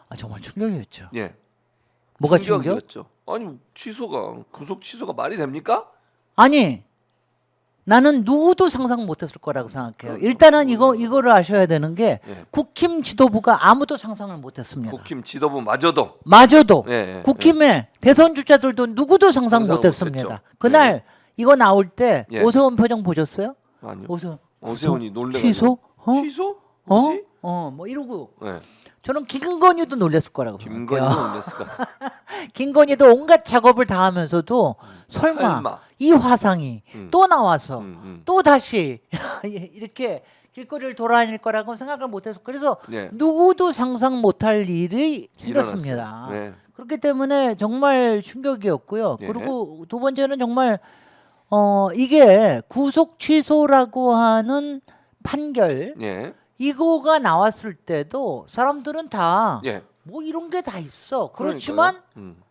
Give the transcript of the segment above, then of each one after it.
아, 정말 충격이었죠. 예. 뭐가 충격? 충격이었죠. 아니 취소가 구속 취소가 말이 됩니까? 아니 나는 누구도 상상 못했을 거라고 생각해요. 그러니까. 일단은 이거를 아셔야 되는 게 예. 국힘 지도부가 아무도 상상을 못했습니다. 국힘 지도부마저도 마저도 예, 예, 국힘의 대선 주자들도 누구도 상상 상상을 못했습니다. 못했죠. 그날 이거 나올 때 예. 오세훈 표정 보셨어요? 아니요. 구속? 오세훈이 놀래가지고 취소? 취소? 어? 뭐지? 뭐 이러고 네. 저는 김건희도 놀랬을 거라고 김건희도 생각해요. 놀랬을까? 김건희도 온갖 작업을 다 하면서도 설마 이 화상이 또 나와서 또 다시 이렇게 길거리를 돌아다닐 거라고 생각을 못해서 그래서 네. 누구도 상상 못할 일이 생겼습니다. 일어났어요. 네. 그렇기 때문에 정말 충격이었고요. 예. 그리고 두 번째는 정말 이게 구속 취소라고 하는 판결 예. 이거가 나왔을 때도 사람들은 다 예. 뭐 이런 게 다 있어. 그렇지만 그러니까요.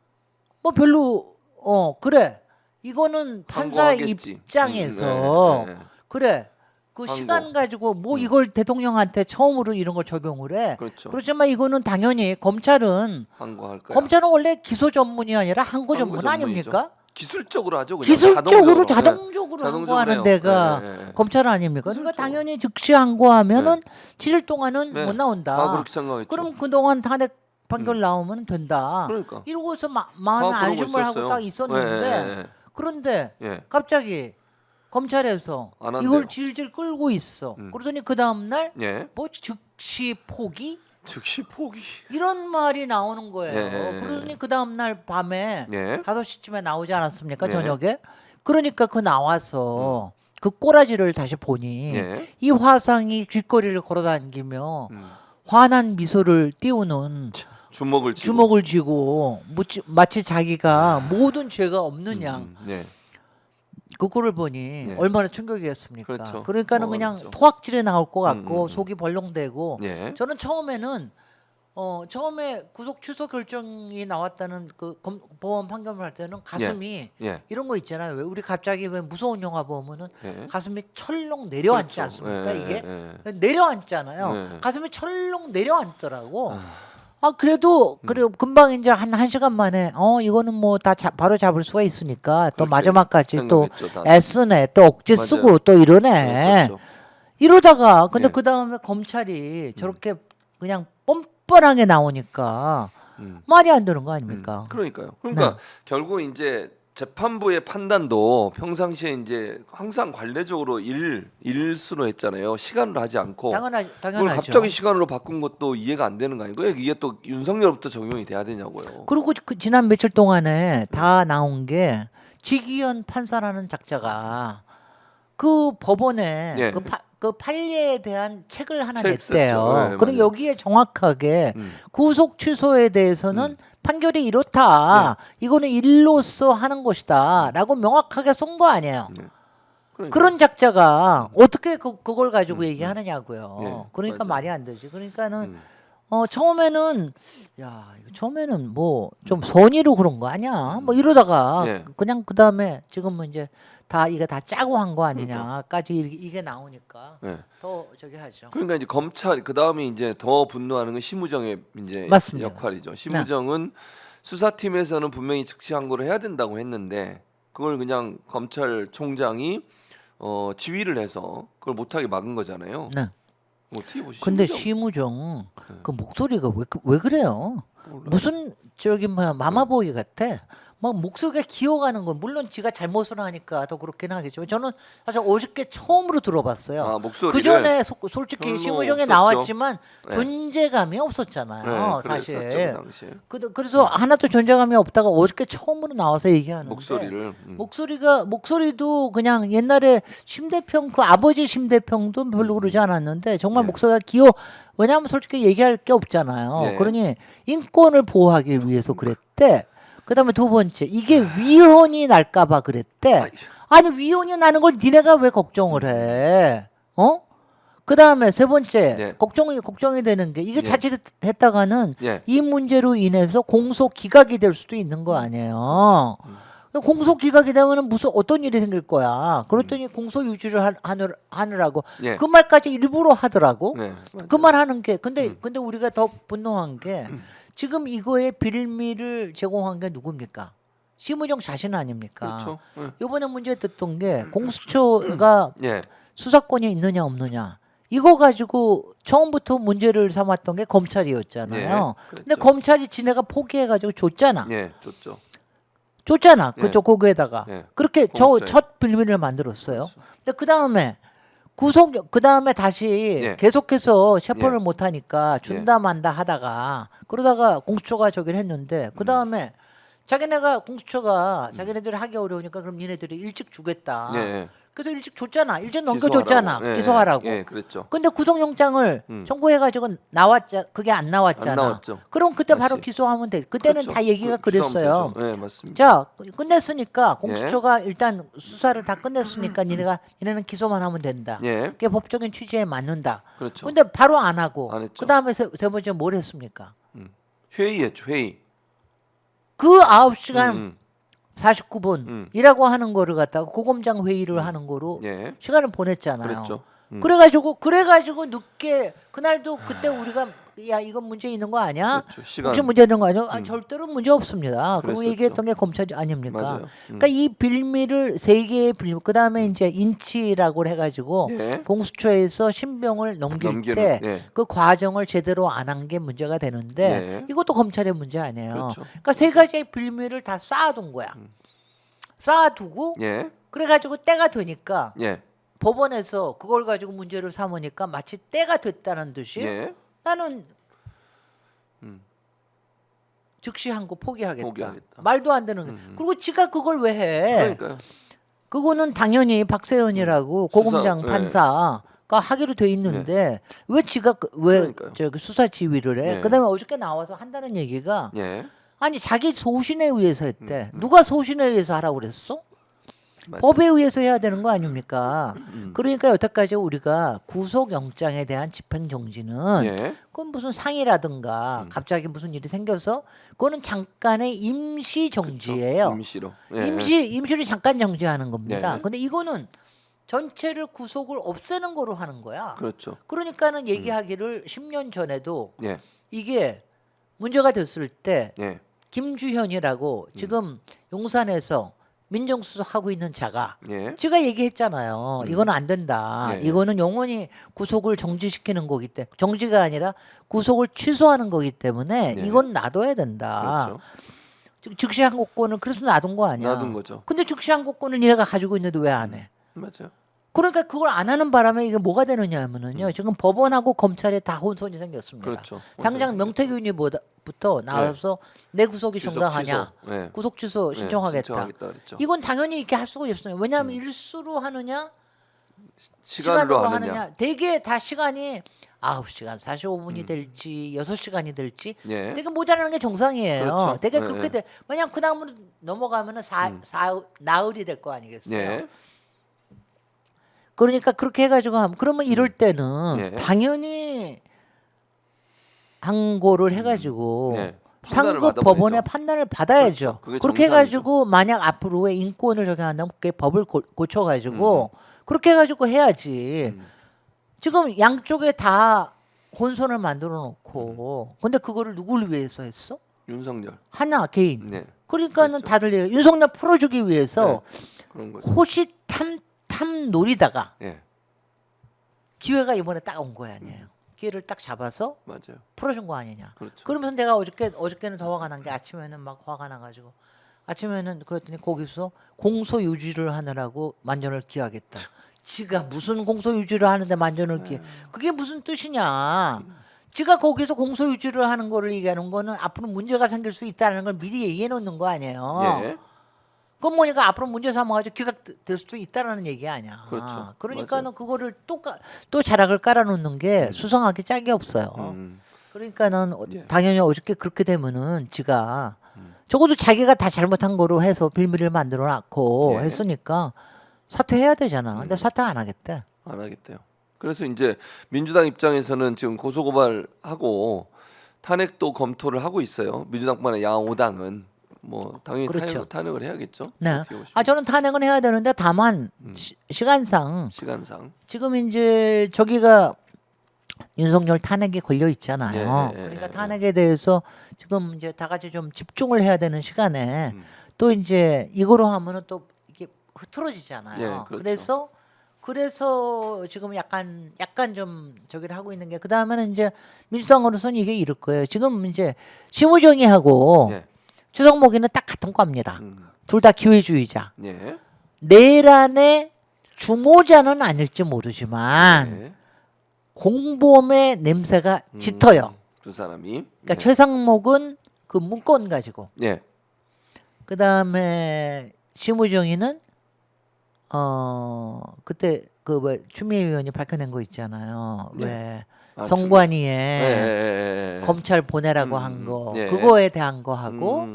뭐 별로 그래. 이거는 판사 항고하겠지. 입장에서 네, 네. 그래. 그 항고. 시간 가지고 뭐 이걸 대통령한테 처음으로 이런 걸 적용을 해. 그렇죠. 그렇지만 이거는 당연히 검찰은 항고할 거야. 검찰은 원래 기소 전문이 아니라 항고 전문 전문이죠. 아닙니까? 기술적으로 하죠. 그냥 기술적으로 자동적으로. 자동적으로 네. 항고하는 자동적으로 데가 해요. 네, 네. 검찰 아닙니까? 그러니까 기술적으로. 당연히 즉시 항고하면은 7일 동안은 네. 못 나온다. 다 그렇게 생각했죠. 그럼 그동안 탄핵 판결 나오면 된다. 그러니까. 이러고서 마음 다 그러고 안심을 하고 있었어요. 딱 있었는데 예, 예, 그런데 예. 갑자기 검찰에서 안 한대요. 이걸 질질 끌고 있어. 그러더니 그 다음 날 예. 뭐 즉시 포기 즉시 포기. 이런 말이 나오는 거예요. 예. 그러더니 그 다음 날 밤에 예. 5시쯤에 나오지 않았습니까? 예. 저녁에. 그러니까 그 나와서 그 꼬라지를 다시 보니 예. 이 화상이 길거리를 걸어다니며 환한 미소를 띄우는 주먹을 쥐고. 주먹을 쥐고 마치 자기가 모든 죄가 없는 양 예. 그거를 보니 예. 얼마나 충격이었습니까? 그렇죠. 그러니까는 그냥 그렇죠. 토악질에 나올 것 같고 속이 벌렁대고 예. 저는 처음에는 처음에 구속 취소 결정이 나왔다는 그 법원 판결을 할 때는 가슴이 예. 이런 거 있잖아요. 왜 우리 갑자기 왜 무서운 영화 보면은 예. 가슴이 철렁 내려앉지 그렇죠. 않습니까? 예, 이게 예. 내려앉잖아요. 예. 가슴이 철렁 내려앉더라고. 그래도 그래 금방 이제 한 시간 만에 이거는 뭐 다 바로 잡을 수가 있으니까 또 그렇게 마지막까지 또 생각했죠, 다들. 애쓰네 또 억지 맞아요. 쓰고 또 이러네. 그랬었죠. 이러다가 근데 예. 그 다음에 검찰이 저렇게 그냥 뻔뻔하게 나오니까 말이 안 되는 거 아닙니까? 그러니까요. 그러니까 결국 이제 재판부의 판단도 평상시에 이제 항상 관례적으로 일수로 했잖아요. 시간으로 하지 않고. 그걸 당연하죠. 갑자기 시간으로 바꾼 것도 이해가 안 되는 거 아니고요. 이게 또 윤석열부터 적용이 돼야 되냐고요. 그리고 그 지난 며칠 동안에 다 나온 게 지기현 판사라는 작자가 그 법원에 예. 그 판례에 대한 책을 하나 책 냈대요. 썼죠. 네, 그리고 맞아요. 여기에 정확하게 구속 취소에 대해서는 판결이 이렇다. 이거는 일로서 하는 것이다라고 명확하게 쓴 거 아니에요. 그러니까. 그런 작자가 어떻게 그걸 가지고 얘기하느냐고요. 예, 그러니까 맞아요. 말이 안 되지. 그러니까는 처음에는 처음에는 뭐 좀 선의로 그런 거 아니야? 뭐 이러다가 예. 그냥 그 다음에 지금은 이제 이게 다 짜고 한 거 아니냐까지 이게 나오니까 예. 더 저기 하죠. 그러니까 이제 검찰 그 다음에 이제 더 분노하는 건 심우정의 이제 맞습니다. 역할이죠. 심우정은 수사팀에서는 분명히 즉시 항고를 해야 된다고 했는데 그걸 그냥 검찰총장이 지휘를 해서 그걸 못하게 막은 거잖아요. 네. 어떻게 보시죠? 근데 심우정 그 목소리가 왜 그래요? 무슨 저기 뭐야 마마보이 같아. 막 목소리가 기어가는 건 물론 지가 잘못을 하니까 더 그렇긴 하겠지만 저는 사실 어저께 처음으로 들어봤어요. 아, 목소리를 그 전에 솔직히 별로 심우정에 없었죠. 나왔지만 네. 존재감이 없었잖아요. 네, 사실. 그랬었죠, 그 당시에. 그래서 하나도 존재감이 없다가 어저께 처음으로 나와서 얘기하는데 목소리를 목소리도 그냥 옛날에 심대평 그 아버지 심대평도 별로 그러지 않았는데 정말 네. 목소리가 왜냐하면 솔직히 얘기할 게 없잖아요. 네. 그러니 인권을 보호하기 위해서 그랬대. 그다음에 두 번째 이게 위헌이 날까봐 그랬대. 아니 위헌이 나는 걸 니네가 왜 걱정을 해? 그다음에 세 번째 네. 걱정이 되는 게 이게 네. 자칫했다가는 예. 이 문제로 인해서 공소 기각이 될 수도 있는 거 아니에요. 공소 기각이 되면은 무슨 어떤 일이 생길 거야. 그랬더니 공소 유지를 하느라고 예. 그 말까지 일부러 하더라고. 네, 맞아요. 그 말 하는 게 근데 우리가 더 분노한 게 지금 이거에 빌미를 제공한 게 누굽니까? 심우정 자신 아닙니까? 그렇죠. 예. 이번에 문제 됐던 게 공수처가 예. 수사권이 있느냐 없느냐 이거 가지고 처음부터 문제를 삼았던 게 검찰이었잖아요. 예, 근데 그랬죠. 검찰이 지네가 포기해가지고 줬잖아. 예, 좋죠. 줬잖아. 예. 그쪽 거기에다가 예. 그렇게 공수처에. 첫 빌미를 만들었어요. 그렇죠. 근데 그 다음에 다시 예. 계속해서 체포를 예. 못 하니까 준다 만다 하다가 그러다가 공수처가 저기를 했는데 그 다음에 공수처가 자기네들이 하기 어려우니까 그럼 니네들이 일찍 주겠다. 예. 그래서 일찍 줬잖아. 일찍 기소하라고. 넘겨줬잖아. 예, 기소하라고. 예, 그랬죠. 근데 구속영장을 청구해가지고 그게 안 나왔잖아. 안 나왔죠. 그럼 그때 바로 다시. 기소하면 돼. 그때는 그렇죠. 다 얘기가 기소하면 그랬어요. 되죠. 예, 맞습니다. 자, 끝냈으니까 공수처가 일단 수사를 다 끝냈으니까 니네는 기소만 하면 된다. 예. 그게 법적인 취지에 맞는다. 그렇죠. 근데 바로 안 하고 안 했죠. 그다음에 세 번째 뭘 했습니까? 회의했죠. 회의. 그 9시간 음. 49분이라고 하는 거를 갖다가 고검장 회의를 하는 거로 예. 시간을 보냈잖아요. 그랬죠. 그래가지고 늦게 그날도 그때 우리가 야 이건 문제 있는 거 아니야? 그렇죠. 시간. 혹시 문제 있는 거 아니야? 절대로 문제 없습니다. 그리고 그랬었죠. 얘기했던 게 검찰 아닙니까? 맞아요. 그러니까 이 빌미를 세 개의 빌미 그다음에 이제 인치라고 해가지고 예. 공수처에서 신병을 넘길 넘기는, 때 예. 그 과정을 제대로 안 한 게 문제가 되는데 예. 이것도 검찰의 문제 아니에요. 그렇죠. 그러니까 세 가지의 빌미를 다 쌓아둔 거야. 쌓아두고 예. 그래가지고 때가 되니까 예. 법원에서 그걸 가지고 문제를 삼으니까 마치 때가 됐다는 듯이 예. 나는 즉시 한 거 포기하겠다. 포기하겠다. 말도 안 되는 게. 그리고 지가 그걸 왜 해? 그러니까요. 그거는 당연히 박세현이라고 고검장 예. 판사가 하기로 돼 있는데 왜 지가 왜 그러니까요. 저기 수사 지휘를 해? 예. 그다음에 어저께 나와서 한다는 얘기가 예. 아니 자기 소신에 의해서 했대. 누가 소신에 의해서 하라고 그랬어? 맞아요. 법에 의해서 해야 되는 거 아닙니까? 그러니까 여태까지 우리가 구속영장에 대한 집행정지는 예. 그건 무슨 상이라든가 갑자기 무슨 일이 생겨서 그거는 잠깐의 임시 정지예요. 임시로. 예. 임시로 잠깐 정지하는 겁니다. 예. 근데 이거는 전체를 구속을 없애는 거로 하는 거야. 그렇죠. 그러니까는 얘기하기를 10년 전에도 예. 이게 문제가 됐을 때 예. 김주현이라고 지금 용산에서 민정수석하고 있는 자가 예. 제가 얘기했잖아요. 이거는 안 된다. 예. 이거는 영원히 구속을 정지시키는 거기 때문에 정지가 아니라 구속을 취소하는 거기 때문에 예. 이건 놔둬야 된다. 그렇죠. 즉시 항고권을 그래서 놔둔 거 아니야. 놔둔 거죠. 근데 즉시 항고권을 니네가 가지고 있는데 왜 안 해? 맞아요. 그러니까 그걸 안 하는 바람에 이게 뭐가 되느냐 하면은요. 지금 법원하고 검찰에 다 혼선이 생겼습니다. 그렇죠. 당장 혼선이 명태균 의원부터 나와서 내 구속이 구속 정당하냐? 취소. 예. 구속 취소 예, 신청하겠다. 신청하겠다 그랬죠. 이건 당연히 이렇게 할 수가 없어요. 왜냐하면 일수로 하느냐, 시간으로 하느냐. 되게 다 시간이 9시간 45분이 될지 6시간이 될지 예. 되게 모자라는 게 정상이에요. 그렇죠. 되게 예, 그렇게 예. 돼. 왜냐하면 그 다음으로 넘어가면은 나흘이 될 거 아니겠어요. 예. 그러니까 그렇게 해가지고 하면 그러면 이럴 때는 예. 당연히 항고를 해가지고 예. 판단을 상급 받아버리죠. 법원의 판단을 받아야죠. 그렇죠. 그게 그렇게 정상이죠. 해가지고 만약 앞으로의 인권을 적용한다면 그게 법을 고쳐가지고 그렇게 해가지고 해야지. 지금 양쪽에 다 혼선을 만들어 놓고 근데 그거를 누구를 위해서 했어? 윤석열. 하나 개인. 네. 그러니까는 그렇죠. 다들 윤석열 풀어주기 위해서 그런 거죠. 호시탐탐 노리다가 예. 기회가 이번에 딱 온 거야 아니에요. 기회를 딱 잡아서 맞아요. 풀어준 거 아니냐. 그렇죠. 그러면서 내가 어저께는 더 화가 난 게 아침에는 막 화가 나가지고 아침에는 그랬더니 거기서 공소 유지를 하느라고 만전을 기하겠다. 지가 무슨 공소 유지를 하는데 만전을 기해? 그게 무슨 뜻이냐? 지가 거기서 공소 유지를 하는 거를 얘기하는 거는 앞으로 문제가 생길 수 있다는 걸 미리 얘기해 놓는 거 아니에요. 예. 그건 뭐니까 앞으로 문제 삼아가지고 기각될 수도 있다라는 얘기 아니야. 그렇죠. 그러니까는 맞아요. 그거를 또 자락을 깔아놓는 게 수상하기 짝이 없어요. 음. 그러니까는 예. 당연히 어저께 그렇게 되면은 지가 적어도 자기가 다 잘못한 거로 해서 빌미를 만들어 놨고 예. 했으니까 사퇴해야 되잖아. 근데 사퇴 안 하겠대. 안 하겠대요. 그래서 이제 민주당 입장에서는 지금 고소고발하고 탄핵도 검토를 하고 있어요. 민주당뿐만 아니라 야당 5당은 뭐 당연히 그렇죠. 탄핵을 해야겠죠. 네. 어떻게 보시면. 저는 탄핵은 해야 되는데 다만 시간상 시간상. 지금 이제 저기가 윤석열 탄핵에 걸려 있잖아요. 예, 예, 그러니까 예, 탄핵에 대해서 지금 이제 다 같이 좀 집중을 해야 되는 시간에 음. 또 이제 이거로 하면은 또 이게 흐트러지잖아요. 예, 그렇죠. 그래서 지금 약간 좀 저기를 하고 있는 게 그다음에는 이제 민주당으로서는 이게 이럴 거예요. 지금 이제 심우정이하고 예. 최성목이는 딱 같은 과입니다. 음. 둘 다 기회주의자. 예. 내란의 주모자는 아닐지 모르지만 예. 공범의 냄새가 짙어요. 두 사람이. 그러니까 예. 최상목은 그 문건 가지고 예. 그다음에 심우정이는 그때 그 뭐 추미애 의원이 밝혀낸 거 있잖아요. 네. 왜 아, 성관위에 예. 검찰 보내라고 한 거 예. 그거에 대한 거 하고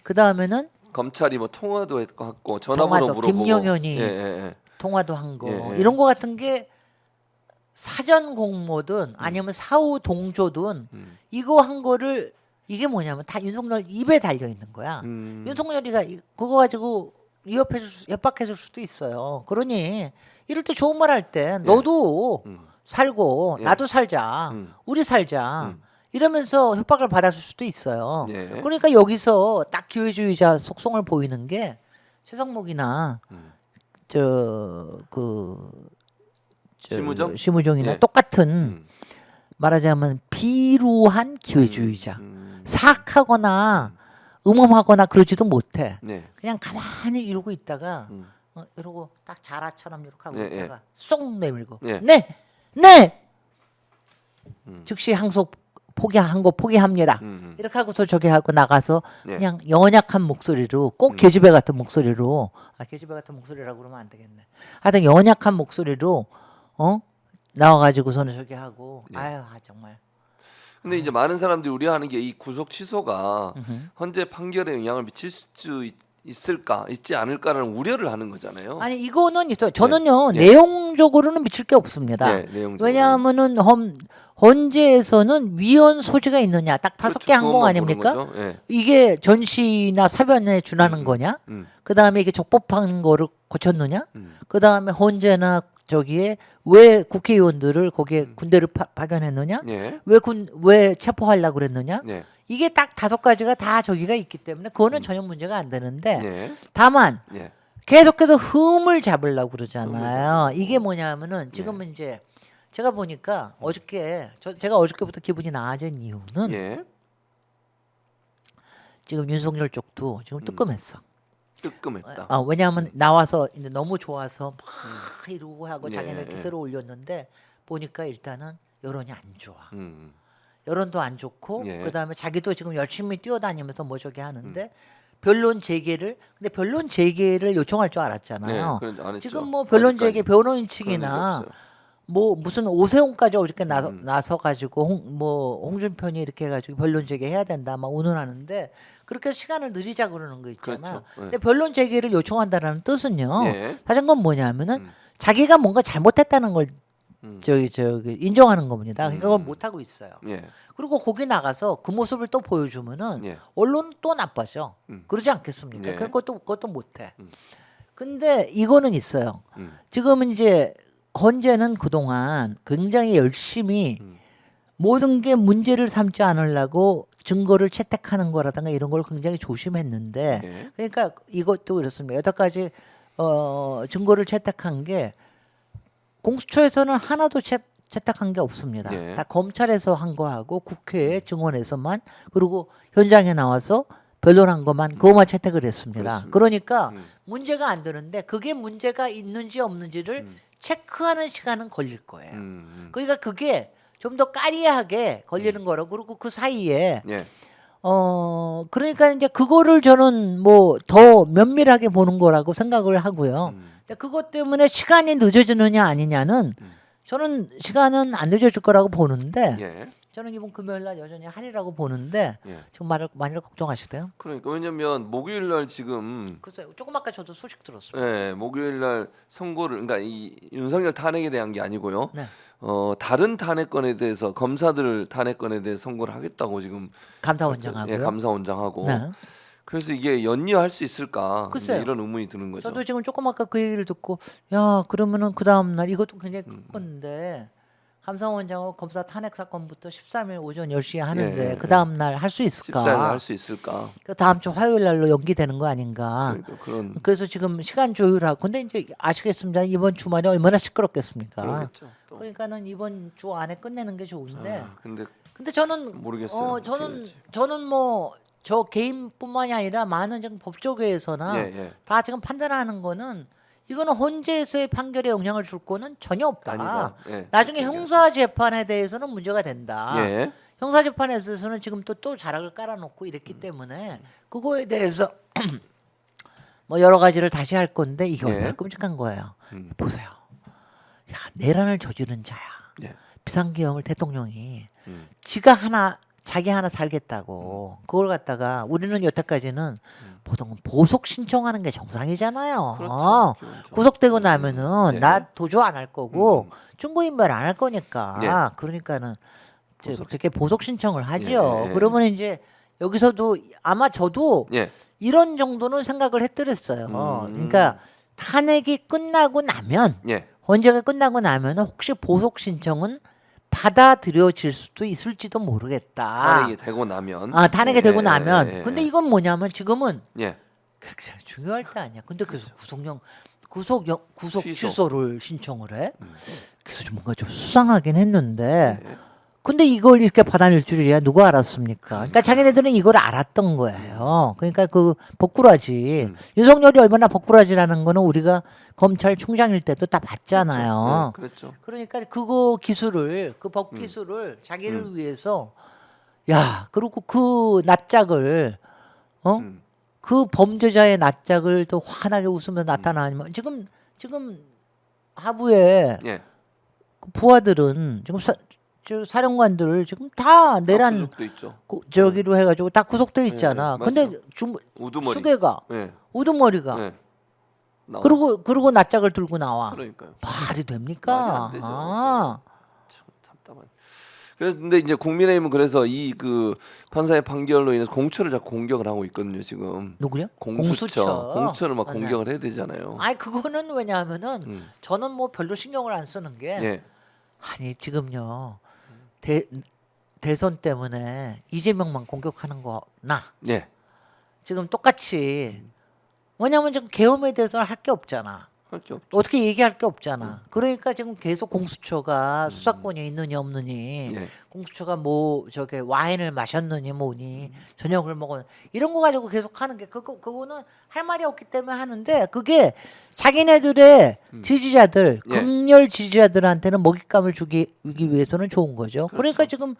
그다음에는 검찰이 뭐 통화도 했고 전화번호 통화도 물어보고. 김용현이 예. 통화도 한 거 예. 이런 거 같은 게 사전 공모든 아니면 사후 동조든 이거 한 거를 이게 뭐냐면 다 윤석열 입에 달려 있는 거야. 윤석열이가 그거 가지고 협박해 줄 수도 있어요. 그러니 이럴 때 좋은 말 할 때 너도 살고 예. 나도 살자. 우리 살자. 이러면서 협박을 받았을 수도 있어요. 예. 그러니까 여기서 딱 기회주의자 속성을 보이는 게 최성목이나 심우정이나 예. 똑같은 말하자면 비루한 기회주의자. 사악하거나 음험하거나 그러지도 못해. 네. 그냥 가만히 이러고 있다가 이러고 딱 자라처럼 이렇게 하고 예, 있다가 쏙 내밀고 예. 네 즉시 항소 포기한 거 포기합니다. 이렇게 하고서 저기 하고 나가서 네. 그냥 연약한 목소리로 꼭 계집애 같은 목소리로 계집애 같은 목소리라고 그러면 안 되겠네. 하여튼 연약한 목소리로 나와가지고서는 저기 하고 네. 아유 정말 근데 이제 많은 사람들이 우려하는 게 이 구속 취소가 헌재 판결에 영향을 미칠 수 있지 않을까라는 우려를 하는 거잖아요. 아니 이거는 있어요. 저는요 예. 내용적으로는 미칠 게 없습니다. 네, 내용적으로. 왜냐하면은 헌재에서는 위헌 소지가 있느냐 딱 5개 항목 그것만 아닙니까? 보는 거죠. 예. 이게 전시나 사변에 준하는 거냐? 그 다음에 이게 적법한 거를 거쳤느냐? 그 다음에 헌재나 저기에 왜 국회의원들을 거기에 군대를 파견했느냐? 예. 왜 체포하려고 그랬느냐? 네. 이게 딱 5가지가 다 저기가 있기 때문에 그거는 전혀 문제가 안 되는데 네. 다만 예. 계속해서 흠을 잡으려고 그러잖아요. 이게 뭐냐면은 지금은 이제 제가 보니까 제가 어저께부터 기분이 나아진 이유는 예. 지금 윤석열 쪽도 지금 뜨끔했어. 뜨끔했다. 왜냐하면 나와서 이제 너무 좋아서 막 이러고 하고 예. 자기네 기세로 올렸는데 보니까 일단은 여론이 안 좋아. 음. 여론도 안 좋고 예. 그다음에 자기도 지금 열심히 뛰어다니면서 뭐 저기 하는데 변론 재개를 근데 변론 재개를 요청할 줄 알았잖아요. 네, 안 했죠. 지금 뭐 변론 아직까지. 재개 변호인 그런 측이나 일이 없어요. 뭐 무슨 오세훈까지 어저께 나서 가지고 홍준표이 이렇게 해가지고 변론 재개해야 된다 막 운운하는데 그렇게 시간을 늘리자 그러는 거 있잖아. 그렇죠. 예. 근데 변론 재개를 요청한다라는 뜻은요. 예. 사실 그건 뭐냐면은 자기가 뭔가 잘못했다는 걸 저기 인정하는 겁니다. 그러니까 그걸 못 하고 있어요. 예. 그리고 거기 나가서 그 모습을 또 보여주면은 예. 언론 또 나빠져. 그러지 않겠습니까? 예. 그것도 못해. 근데 이거는 있어요. 음. 지금 이제 헌재는 그동안 굉장히 열심히 모든 게 문제를 삼지 않으려고 증거를 채택하는 거라든가 이런 걸 굉장히 조심했는데 예. 그러니까 이것도 그렇습니다. 8가지 증거를 채택한 게 공수처에서는 하나도 채택한 게 없습니다. 예. 다 검찰에서 한 거하고 국회 증언에서만 그리고 현장에 나와서 변론한 것만 그것만 채택을 했습니다. 그렇습니다. 그러니까 문제가 안 되는데 그게 문제가 있는지 없는지를 체크하는 시간은 걸릴 거예요. 그러니까 그게 좀 더 까리하게 걸리는 거라고 그리고 그 사이에 예. 그러니까 이제 그거를 저는 뭐 더 면밀하게 보는 거라고 생각을 하고요. 근데 그것 때문에 시간이 늦어지느냐 아니냐는 저는 시간은 안 늦어질 거라고 보는데 예. 저는 이번 금요일 날 여전히 하리라고 보는데 예. 지금 많이 걱정하시대요. 그러니까 왜냐면 목요일 날 지금 글쎄요. 조금 아까 저도 소식 들었어요. 예, 목요일 날 선고를 그러니까 이 윤석열 탄핵에 대한 게 아니고요. 네. 다른 탄핵건에 대해서 검사들 탄핵건에 대해 선고를 하겠다고 지금 감사원장하고요. 예, 감사원장하고 네. 그래서 이게 연이어할 수 있을까? 이제 글쎄요. 이런 의문이 드는 거죠. 저도 지금 조금 아까 그 얘기를 듣고 야 그러면은 그 다음 날 이것도 굉장히 큰 건데 감사원장하고 검사 탄핵 사건부터 13일 오전 10시에 하는데 예, 그 다음 날 할 수 14일 있을까? 할 수 있을까? 그 다음 주 화요일 날로 연기되는 거 아닌가? 그러니까 그런 그래서 지금 시간 조율하고 근데 이제 아시겠습니다. 이번 주말이 얼마나 시끄럽겠습니까? 그러겠죠. 또. 그러니까는 이번 주 안에 끝내는 게 좋은데 근데 근데 저는 모르겠어요. 어떻게 저는 될지. 저는 뭐 저 개인뿐만이 아니라 많은 지금 법조계에서나 예. 다 지금 판단하는 거는 이거는 헌재에서의 판결에 영향을 줄 거는 전혀 없다. 아니다. 예. 나중에 그렇게 형사 재판에 대해서는 문제가 된다. 예. 형사 재판에 대해서는 지금 또 자락을 깔아놓고 이랬기 때문에 그거에 대해서 뭐 여러 가지를 다시 할 건데 이게 예. 얼마나 끔찍한 거예요. 보세요. 야, 내란을 저지른 자야. 예. 비상계엄을 대통령이 음. 자기 하나 살겠다고 그걸 갖다가 우리는 여태까지는 보통 보석 신청하는 게 정상이잖아요. 그렇죠. 기본적으로. 구속되고 나면은 네. 나 도주 안 할 거고 중고인멸 안 할 거니까 그러니까는 이제 보석 그렇게 보석 신청을 하죠. 예. 그러면 이제 여기서도 아마 저도 예. 이런 정도는 생각을 했더랬어요. 그러니까 탄핵이 끝나고 나면 예. 헌재가 끝나고 나면 혹시 보석 신청은 받아들여질 수도 있을지도 모르겠다. 탄핵이 되고 나면. 탄핵이 되고 나면. 예. 근데 이건 뭐냐면 지금은 예. 굉장히 중요할 때 아니야. 근데 그래서 구속 취소. 취소를 신청을 해. 그래서 좀 뭔가 좀 수상하긴 했는데. 예. 근데 이걸 이렇게 받아낼 줄이야 누가 알았습니까? 그러니까 자기네들은 이걸 알았던 거예요. 그러니까 그 복구라지 윤석열이 얼마나 복구라지라는 거는 우리가 검찰총장일 때도 다 봤잖아요. 그렇죠. 그러니까 그거 기술을 그 법 기술을 자기를 위해서 야 그리고 그 낯짝을 음. 그 범죄자의 낯짝을 또 환하게 웃으며 나타나면 지금 하부에 예. 그 부하들은 지금 저 사령관들 지금 다 내란 구속도 있죠. 저기로 해가지고 다 구속돼 있잖아. 예, 근데 맞아요. 중 우두머리. 수계가 예. 우두머리가 예. 나와. 그리고 낯짝을 들고 나와. 그러니까요. 말이 됩니까? 말이 안 되죠. 참 답답한. 그래서 근데 이제 국민의힘은 그래서 이 그 판사의 판결로 인해서 공수처를 자꾸 공격을 하고 있거든요 지금. 누구요? 공수처를 막 네. 공격을 해야 되잖아요. 아니 그거는 왜냐하면은 저는 뭐 별로 신경을 안 쓰는 게 예. 아니 지금요 대선 때문에 이재명만 공격하는 거나 예. 지금 똑같이 왜냐하면 지금 계엄에 대해서 할 게 없잖아. 할 게 없죠. 어떻게 얘기할 게 없잖아. 그러니까 지금 계속 공수처가 수사권이 있느니 없느니, 예. 공수처가 뭐 저게 와인을 마셨느니 뭐니, 저녁을 먹었 이런 거 가지고 계속 하는 게 그거는 할 말이 없기 때문에 하는데 그게 자기네들의 지지자들, 예. 극렬 지지자들한테는 먹잇감을 주기 위해서는 좋은 거죠. 그러니까 지금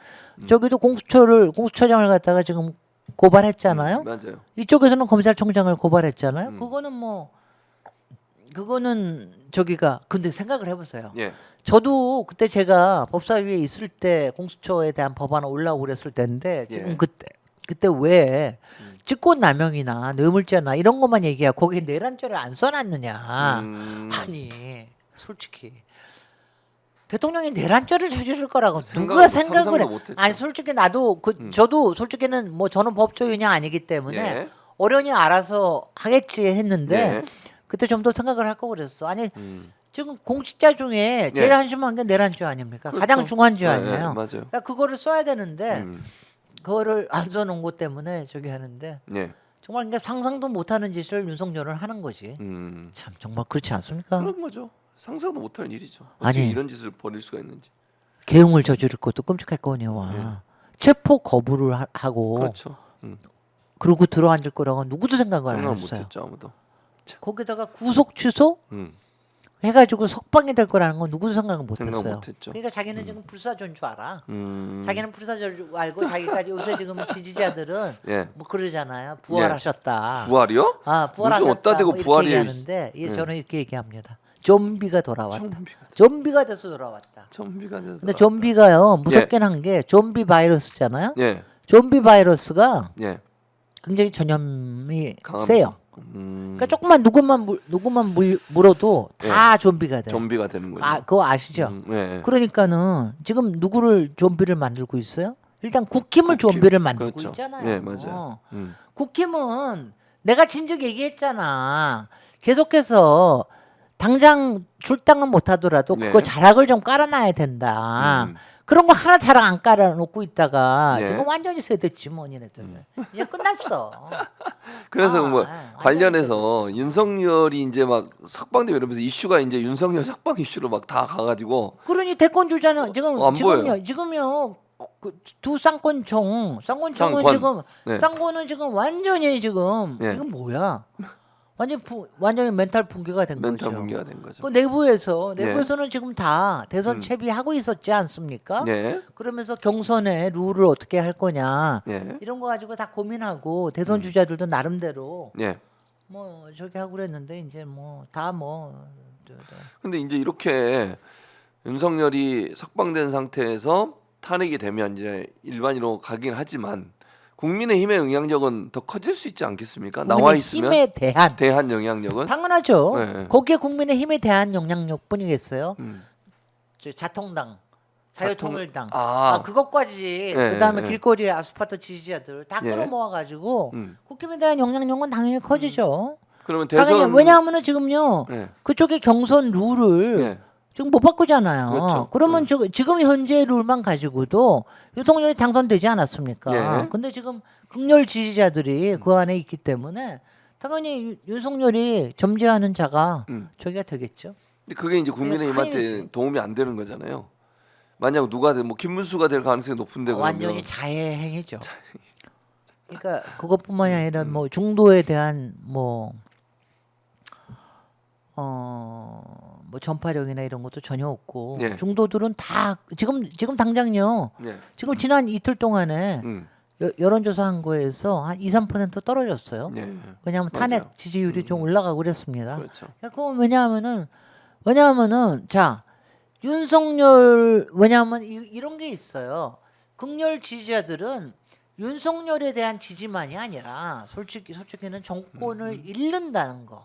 저기도 공수처장을 갖다가 지금 고발했잖아요. 맞아요. 이쪽에서는 검찰총장을 고발했잖아요. 그거는 저기가 근데 생각을 해보세요. 예. 저도 그때 제가 법사위에 있을 때 공수처에 대한 법안 올라오고 그랬을 때인데 지금 예. 그때 왜 직권남용이나 뇌물죄나 이런 것만 얘기하고 거기에 내란죄를 안 써놨느냐. 아니 솔직히 대통령이 내란죄를 저지를 거라고 누가 생각을 상상도 해? 못했죠. 아니 솔직히 나도 저도 솔직히는 뭐 저는 법조인이 아니기 때문에 예. 어련히 알아서 하겠지 했는데 예. 그때 좀 더 생각을 할 거 그랬어. 아니 지금 공직자 중에 제일 예. 한심한 게 내란죄 아닙니까? 그렇죠. 가장 중한 죄 예, 아니에요. 예, 맞아요. 그러니까 그거를 써야 되는데 음. 그거를 안 써놓은 것 때문에 저기 하는데 예. 정말 그러니까 상상도 못하는 짓을 윤석열은 하는 거지. 참 정말 그렇지 않습니까? 그런 거죠. 상상도 못할 일이죠. 아니. 어떻게 이런 짓을 벌일 수가 있는지. 계엄을 저지를 것도 끔찍했거니와 체포 거부를 하고 그렇죠. 그러고 들어앉을 거라고 누구도 생각을 안 생각 했어요. 못했죠 아무도. 거기다가 구속 취소 해가지고 석방이 될 거라는 건 누구도 생각을 못했어요. 생각 못했죠. 그러니까 자기는 지금 불사조인 줄 알아. 음. 자기는 불사조인 줄 알고 자기까지 요새 지금 지지자들은 예. 뭐 그러잖아요. 부활하셨다. 부활이요? 부활하셨다. 무슨 어따 대고 뭐 이렇게 부활이에요. 얘기하는데 저는 이렇게 얘기합니다. 좀비가 돌아왔다. 좀비가 좀비가 돼서 돌아왔다. 좀비가 돼서. 근데 좀비가요 무섭긴 한 게 좀비 바이러스잖아요. 예. 좀비 바이러스가 예. 굉장히 전염이 강합니다. 세요. 그러니까 조금만 누구만 물어도 다 좀비가 돼요. 좀비가 되는 거죠. 그거 아시죠? 예. 그러니까는 지금 누구를 좀비를 만들고 있어요? 일단 국힘을 국힘. 좀비를 만들고 그렇죠. 있잖아요. 네, 맞아요. 국힘은 내가 진즉 얘기했잖아. 계속해서 당장 출당은 못하더라도 네. 그거 자락을 좀 깔아놔야 된다. 음. 그런 거 하나 자락 안 깔아놓고 있다가 네. 지금 완전히 세됐지 뭐 니네들. 이제 끝났어. 그래서 아, 뭐 완전히 관련해서 윤석열이 이제 막 석방되고 이러면서 이슈가 이제 윤석열 석방 이슈로 막 다 가가지고 그러니 대권 주자는 지금 안 보여요. 지금요 두 쌍권총 쌍권총은 쌍권. 지금 네. 쌍권은 지금 완전히 지금 네. 이건 뭐야? 완전히 멘탈 붕괴가 된 멘탈 거죠. 붕괴가 된 거죠. 그 내부에서는 지금 다 대선 음. 채비하고 있었지 않습니까? 네. 그러면서 경선의 룰을 어떻게 할 거냐 네. 이런 거 가지고 다 고민하고 대선 주자들도 나름대로 네. 뭐 저기 하고 그랬는데 이제 뭐 다 뭐 근데 이제 이렇게 윤석열이 석방된 상태에서 탄핵이 되면 이제 일반으로 가긴 하지만 국민의힘의 영향력은 더 커질 수 있지 않겠습니까? 나와 있으면 힘에 대한 대한 영향력은 당연하죠. 네. 거기에 국민의힘에 대한 영향력뿐이겠어요. 음. 저 자통당, 자유통일당, 아. 그것까지 네, 그다음에 네. 길거리의 아스파트 지지자들 다 네. 끌어모아 가지고 음. 국힘에 대한 영향력은 당연히 커지죠. 그러면 당연히 대선 왜냐하면은 지금요 네. 그쪽의 경선 룰을 네. 지금 못 바꾸잖아요. 그렇죠. 그러면 지금 현재 룰만 가지고도 윤석열이 당선되지 않았습니까? 네. 근데 지금 극렬 지지자들이 그 안에 있기 때문에 당연히 윤석열이 점지하는 자가 저기가 되겠죠. 근데 그게 이제 국민의힘한테 타임이지. 도움이 안 되는 거잖아요. 만약 누가 뭐 김문수가 될 가능성이 높은데 그러면 완전히 자해 행위죠. 그러니까 그것뿐만이 아니라 뭐 중도에 대한 뭐 전파력이나 이런 것도 전혀 없고 네. 중도들은 다 지금 당장요. 네. 지금 지난 이틀 동안에 음. 여론조사 한 거에서 한 2~3% 떨어졌어요. 네. 왜냐하면 맞아요. 탄핵 지지율이 좀 올라가고 그랬습니다. 그렇죠. 그건 왜냐하면은 자 윤석열 왜냐하면 이런 게 있어요. 극렬 지지자들은 윤석열에 대한 지지만이 아니라 솔직히는 정권을 잃는다는 거.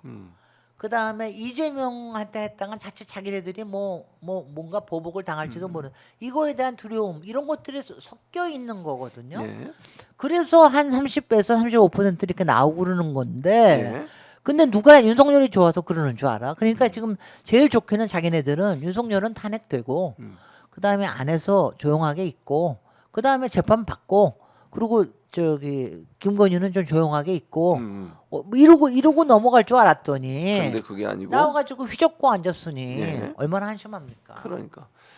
그 다음에 이재명한테 했다간 자칫 자기네들이 뭔가 보복을 당할지도 모르는 이거에 대한 두려움 이런 것들이 섞여 있는 거거든요. 네. 그래서 한 30배에서 35% 이렇게 나오고 그러는 건데 네. 근데 누가 윤석열이 좋아서 그러는 줄 알아? 그러니까 지금 제일 좋게는 자기네들은 윤석열은 탄핵되고 그 다음에 안에서 조용하게 있고 그 다음에 재판 받고 그리고 저기 김건희는 좀 조용하게 있고 뭐 이러고 넘어갈 줄 알았더니 근데 그게 아니고 나와가지고 휘젓고 앉았으니 네. 얼마나 한심합니까? 그러니까